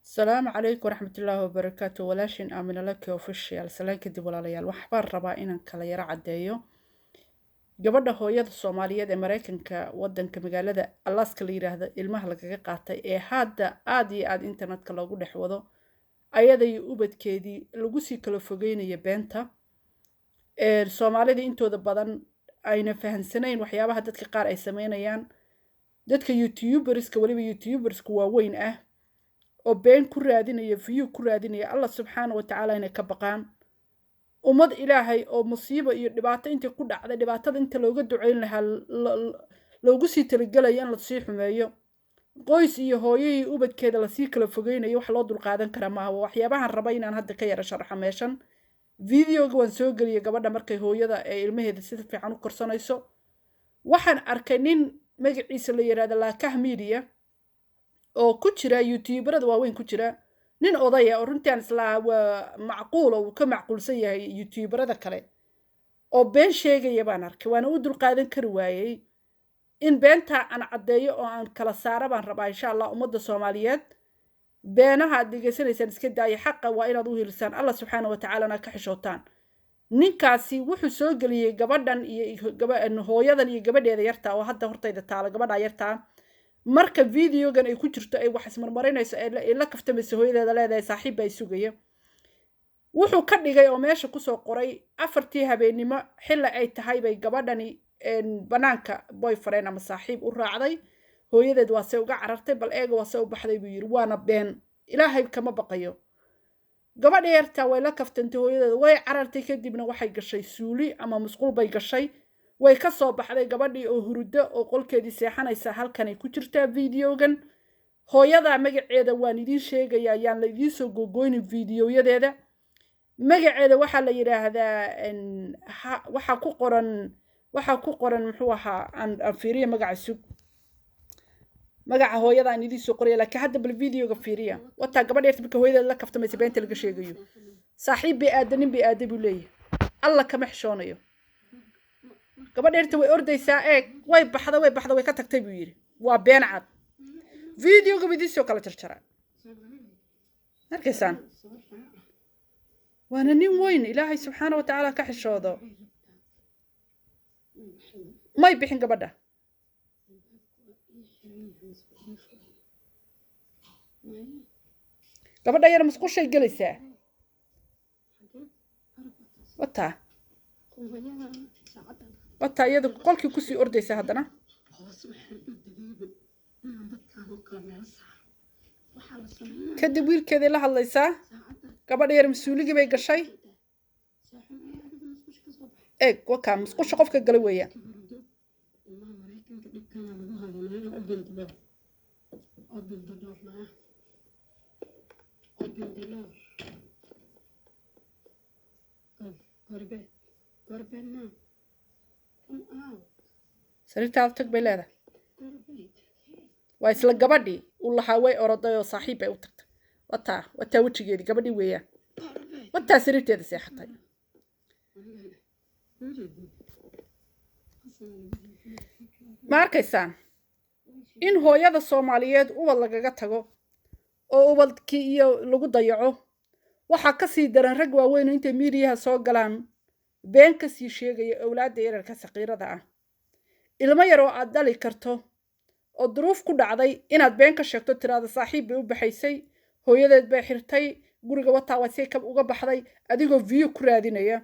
السلام عليكم ورحمة الله وبركاته ولاشين آمن لك وفشيال سلام كدب ولا ليال وحبار ربا إنان كلا يرى عدايو gabadha hooyada Soomaaliyeed ee Mareykanka wadanka magaalada Alaska la yiraahdo ilmaha laga qaatay ee hadda aad iyo aad internetka loogu dhex wado ayada iyo ubadkeedii lagu sii kala fogeynayo beenta ee Soomaalida intooda badan ayna fahansanayn waxyaabaha dadka qaar ay sameynayaan dadka YouTuberska waliba YouTuberska waaweyn ah oo been ku raadinaya view ku raadinaya Allah subhanahu wa ta'ala inay ka baqaan ummad ilaahay oo musiibo iyo dhibaato inta ku dhacday dhibaatada inta looga duceyn lahaa loogu sii talagalay in la sii xumeeyo qoys iyo hooyo iyo ubadkeeda la sii kala fogeynayo wax loo dul qaadan kara ma aha waxyaabahan raba inaan hadda ka yara sharaxo meeshan videoga waan soo galiyay gabadha markay hooyada ee ilmaheeda si fiican u korsanayso waxaan arkay nin magaciisa la yiraahdo Laakah Media oo ku jira YouTuberada waaweyn ku jira nin odaya oo runtii isla waa macquul oo ka macquulsan yahay YouTuberada kale oo been sheegaya baan arkay waana u dul qaadan kari waayay in beenta aan cadeeyo oo aan kala saaro baan rabaa insha Allah ummadda Soomaaliyeed beenaha dhigaysanaysan iska daaya xaqa waa inaad u hilisaan Allah subhanahu wa ta'ala ka xishootaan ninkaasi wuxuu soo galiyay gabadhan iyo gabadhan hooyadan iyo gabadheeda yarta oo hadda hortayda taala gabadha yarta marka videogan ay ku jirto ay wax ismarmarinayso ee la kaftamayso hooyadeeda leedahay saaxiib ay sugaya wuxuu ka dhigay oo meesha ku soo qoray afartii habeenimo xilli ay tahay bay gabadhani banaanka boyfriend ama saaxiib u raacday hooyadeed waa say uga carartay bal eega waa say u baxday buu yiri waana been ilaahay kama baqayo gabadha yarta way la kaftantay hooyadeed way carartay kadibna waxay gashay suuli ama musqul bay gashay way ka soo baxday gabadhii oo hurdo oo qolkeedii seexanaysa halkan ay ku jirtaa videogan hooyada magaceeda waan idin sheegaya ayaan la idin soo gogoynin videoyadeeda magaceeda waxa la yiraahdaa waxa ku qoran muxuu ahaa aan fiiriyo magaca sug magaca hooyada aan idin soo qoray laakiin hadda bal videoga fiiriya wata gabadha yarta marka hooyadeeda la kaftamaysa beenta laga sheegayo saaxiib bi aadanin bi aadabu leeyahay alla kama xishoonayo gabadha yarta way ordaysaa way baxda way ka tagtay buu yiri waa been cad videoga idin soo kala jarjara markaysaan waana nin weyn ilaahay subhanahu wa ta'ala ka xishoodo may bixin gabadha gabadha yar musqushay galaysaa wata iyadu qolkii ku sii ordaysa haddana kadib wiilkeedii la hadlaysaa gabadha yar masuuligii bay gashay wakaa musqusha qofka galay weeyaan sariirtaada tag bay leedahay waa isla gabadhii u lahaa way oroday oo saaxiib bay u tagtay wataa wejigeedii gabadhii weeyaan wataa sariirteeda seexatay ma arkaysaan in hooyada Soomaaliyeed ubad lagaga tago oo ubadkii iyo lagu dayaco waxa ka sii daran rag waaweyn intay miiriyaha soo galaan been ka sii sheegaya awlaadda yararka saqiirada ah ilmo yar oo aad dali karto oo duruuf ku dhacday inaad been ka sheegto tiraada saaxiib bay u baxaysay hooyadeed bay xirtay guriga wataa waa ka uga baxday adigoo view ku raadinaya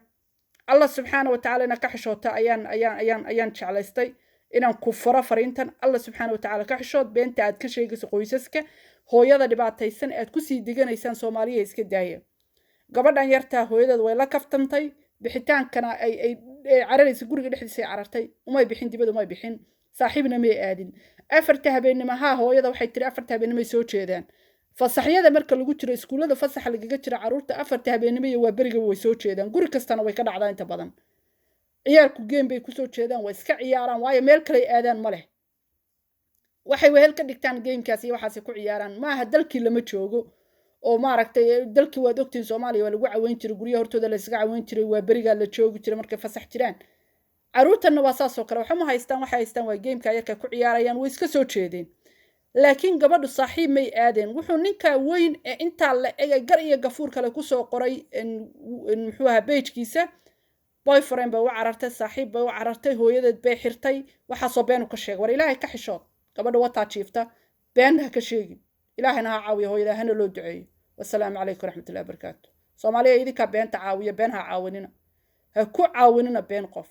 Allah subhanahu wa ta'ala ka xishoota ayaan jeclaystay inaan ku furo fariintan Allah subhanahu wa ta'ala ka xishood beenta aad ka sheegayso qoysaska hooyada dhibaataysan aad ku sii diganaysaan Soomaaliya iska daaya gabadhan yarta hooyadeed way la kaftantay bixitaankana ay cararaysa guriga dhexdiisa ay carartay umay bixin dibada umay bixin saaxiibna may aadin afarta habeenimo hooyada waxay tiri afarta habeenimo soo jeedaan fasaxyada marka lagu jiro iskuulada fasax lagaga jira caruurta afarta habeenimo iyo waa bariga way soo jeedaan guri kastana way ka dhacdaa inta badan ciyaalku game bay ku soo jeedaan way iska ciyaaraan waayo meel kale aadaan ma leh waxay wehel ka dhigtaan gamekaas iyo waxaas ku ciyaaraan maaha dalkii lama joogo oo maaragtay dalkii waad ogtiin Soomaaliya waa lagu caweyn jiray guriga hortooda la isaga caweyn jiray waa bariga la joogi jiray markay fasax jiraan caruurtana waa saas oo kale waxa ma haystaan waa gameka yarka ku ciyaarayaan way iska soo jeedeen laakiin gabadhu saaxiib may aadeen wuxuu ninkaa weyn ee intaa la egay gar iyo gafuur kale kusoo qoray muxuu ahaa beejkiisa boyfriend bay u carartay saaxiib bay u carartay hooyadeed bay xirtay waxaasoo beenu ka sheegay war ilaahay ka xishood gabadha wataa jiifta been ha ka sheegin ilaahayna ha caawiyo hooyada hana loo duceeyo wasalaamu calaykum raxmatullahi wabarakaatu soomaaliya idinkaa beenta caawiya been ha caawinina ha ku caawinina been qof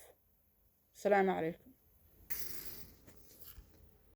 asalaamu calaykum